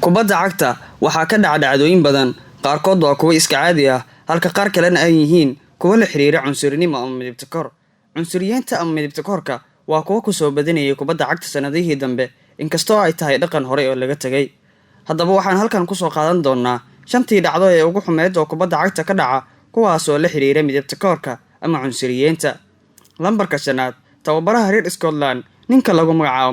Kubadda cagta waxaa ka dhaca dhacdooyin badan, qaarkood waa kuwo iska caadi ah, halka qaar kalena ay yihiin kuwo la xiriira cunsurinimo ama midabta koor. Cunsuriyeenta ama midabta koorka waa kuwo ku soo badanayay kubadda cagta sanadihii dambe, inkastoo ay tahay dhaqan hore oo laga tagay. Haddaba waxaan halkan ku soo qaadan doonaa shantii dhacdo ee ugu xumeyd oo kubadda cagta ka dhaca, kuwaas oo la xiriira midabta koorka ama cunsuriyeenta. Lambarka 5, tababaraha reer Scotland, ninka lagu magacaabo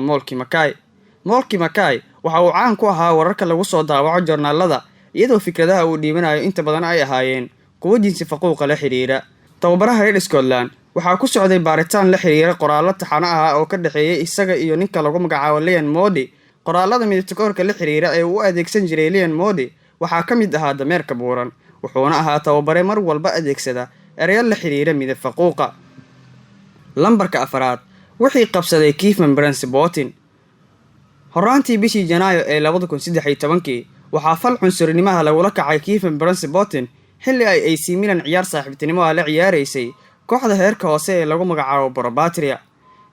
Molky Mackay waxa uu caan ku ahaa wararka lagu soo daawaco joornaalada, iyadoo fikradaha uu dhiibanayo inta badan ay ahaayeen kuwo jinsi faquuqa la xiriira. Tababaraha reer Scotland waxaa ku socday baaritaan la xiriira qoraallo taxane ah oo ka dhaxeeyay isaga iyo ninka lagu magacaabo Liam Moody. Qoraallada midabta koorka la xiriira ee uu adeegsan jiray Liam Moody waxaa ka mid ahaa dameerka buuran, wuxuuna ahaa tababare mar walba adeegsada erayo la xiriira midab faquuqa. Lambarka 4, wixii qabsaday Kevin Prince-Boateng. Horaantii bishii Janaayo ee 2013 waxaa fal cunsurnimo lagula kacay Kevin Prince-Boateng xilli ay AC Milan ciyaar saaxiibtinimo la ciyaareysay kooxda heerka hoose ee lagu magacaabo Kubadda.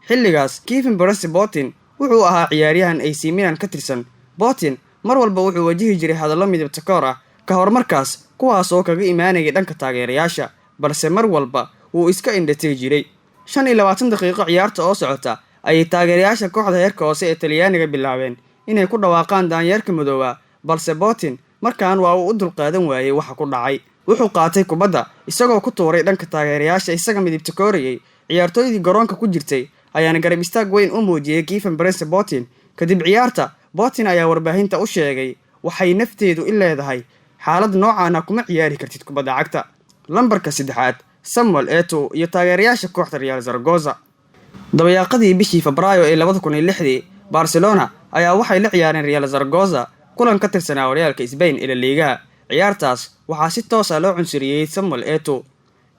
Xilligaas Kevin Prince-Boateng wuxuu ahaa ciyaaryahan AC Milan ka tirsan. Boateng mar walba wuxuu wajihi jiray hadallo midabta koor ah ka hor markaas, kuwaas oo kaga imaanayay dhanka taageerayaasha, balse mar walba wuu iska indhatiri jiray. 25 daqiiqo ciyaarta oo socota ayay taageerayaasha kooxda heerka hoose ee Talyaaniga bilaabeen inay ku dhawaaqaan daanyeerka madooba, balse Boateng markaan waa uu u dulqaadan waayay waxa ku dhacay. Wuxuu qaatay kubadda isagoo ku tuuray dhanka taageerayaasha isaga midabta koorayay. Ciyaartoydii garoonka ku jirtay ayaana garab istaag weyn u muujiyay Kevin Prince-Boateng. Kadib ciyaarta, Boateng ayaa warbaahinta u sheegay waxay nafteedu i leedahay xaalad noocan ah kuma ciyaari kartid kubadda cagta. Lambarka 3, Samuel Eto'o iyo taageerayaasha kooxda Real Zaragoza. Dabayaaqadii bishii Febraayo ee 2006, Barcelona ayaa waxay la ciyaareen Real Zaragoza kulan ka tirsanaa horyaalka Spain ee La Liga. Ciyaartaas waxaa si toos ah loo cunsuriyay Samuel Eto'o.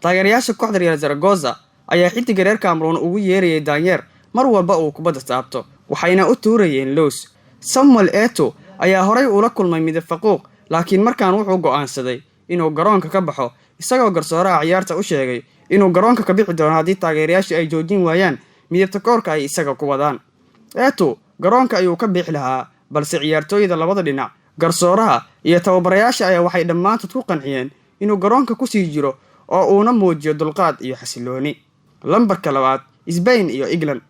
Taageerayaasha kooxda Real Zaragoza ayaa xiddiga reer Cameroon ugu yeerayay daanyeer mar walba uu kubadda taabto, waxayna u tuurayeen loos. Samuel Eto'o ayaa horay ula kulmay midab faquuq, laakiin markaan wuxuu go'aansaday inuu garoonka ka baxo, isagoo garsooraha ciyaarta u sheegay inuu garoonka ka bixi doono haddii taageerayaashu ay joojin waayaan midabta koorka ay isaga ku wadaan. Eto'o garoonka ayuu ka bixi lahaa, balse ciyaartoyda labada dhinac, garsooraha iyo tababarayaasha ayaa waxay dhammaantood ku qanciyeen inuu garoonka ku sii jiro oo uuna muujiyo dulqaad iyo xasilooni. Lambarka 2, Spain iyo England.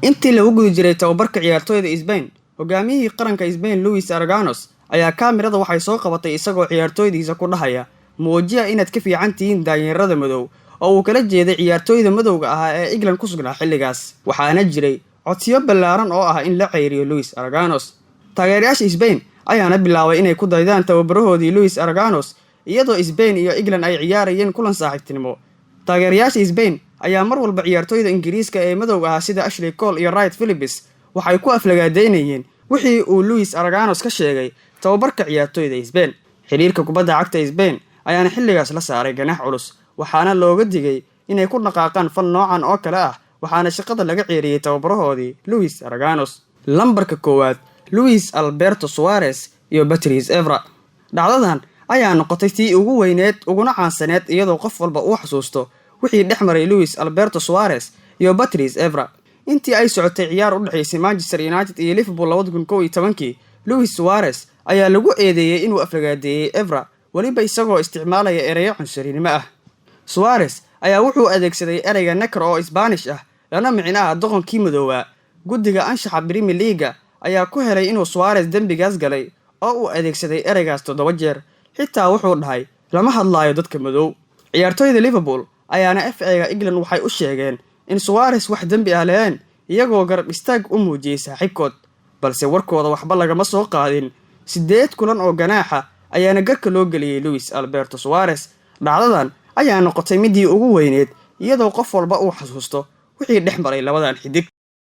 Intii lagu guda jiray tababarka ciyaartoyda Spain, hogaamiyihii qaranka Spain Luis Aragonés ayaa kaamirada waxay soo qabatay isagoo ciyaartoydiisa ku dhahaya muujiya inaad ka fiican tihiin daanyeerada madow, oo uu kala jeeday ciyaartoyda madowga ahaa ee England ku sugnaa xilligaas. Waxaana jiray codsiyo ballaaran oo ah in la ceyriyo Luis Aragonés. Taageerayaasha Spain ayaana bilaabay inay ku daydaan tababarahoodii Luis Aragonés, iyadoo Spain iyo England ay ciyaarayeen kulan saaxiibtinimo. Taageerayaasha Spain ayaa mar walba ciyaartoyda Ingiriiska ee madowga ah sida Ashley Cole iyo Wright Phillips waxay ku aflagaadeynayeen wixii uu Luis Aragonés ka sheegay tababarka ciyaartoyda Spain. Xiriirka kubadda cagta Spain ayaana xilligaas la saaray ganaax culus, waxaana looga digay inay ku dhaqaaqaan fal noocan oo kale ah, waxaana shaqada laga ceeriyay tababarahoodii Luis Aragonés. Lambarka 1, Luis Alberto Suarez iyo Patrice Evra. Dhacdadan ayaa noqotay tii ugu weyneed uguna caansaneed, iyadoo qof walba uu xasuusto wixii dhex maray Luis Alberto Suarez iyo Patrice Evra intii ay socotay ciyaar u dhaxaysay Manchester United iyo Liverpool 2011. Luis Suarez ayaa lagu eedeeyay inuu aflagaadeeyay Evra, waliba isagoo isticmaalaya erayo cunsurinimo ah. Suarez ayaa wuxuu adeegsaday ereyga necro oo Isbaanish ah, lana micnaha doqonkii madooba. Guddiga anshaxa Premier League ayaa ku helay inuu Suarez dembigaas galay oo uu adeegsaday ereygaas 7 jeer. Xitaa wuxuu dhahay lama hadlaayo dadka madow. Ciyaartoyda Liverpool ayaana FA-ga England waxay u sheegeen in Suarez wax dembi ah lahayn, iyagoo garab istaag u muujiyay saaxiibkood, balse warkooda waxba lagama soo qaadin. 8 kulan oo ganaaxa ayaana garka loo geliyay Luis Alberto Suarez. Dhacdadan ayaa noqotay midii ugu weyneed, iyadoo qof walba uu xasuusto wixii dhex maray labadan xidig.